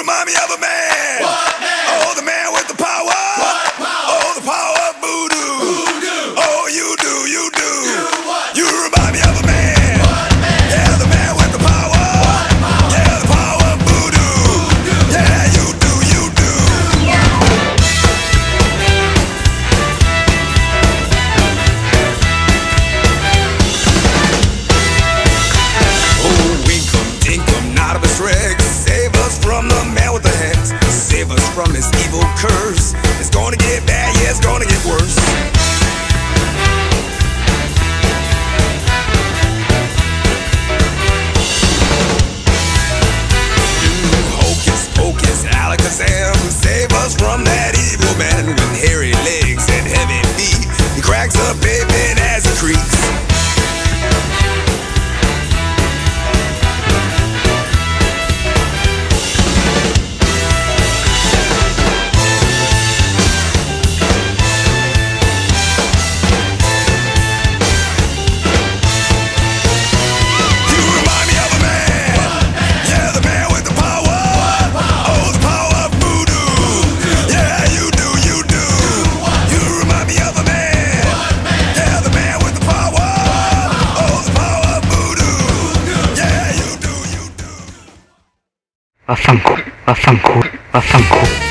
remind me of a man. What man? Oh, the man with the power. What power? Oh, the power of voodoo. Voodoo. Oh, you do, you do. Do what? You remind me of a man. What man? Yeah, the man with the power. What power? Yeah, the power of voodoo. Voodoo. Yeah, you do, you do. Oh, Winkum, Dinkum, Nodibus Rex, save us from the man with the hex. Save us from this evil curse. It's gonna get bad, yeah, it's gonna get worse. Hocus pocus, Alakazam, save us from that evil man with hairy legs and heavy feet. He cracks up pavement as he creaks. Affanculo, affanculo, affanculo.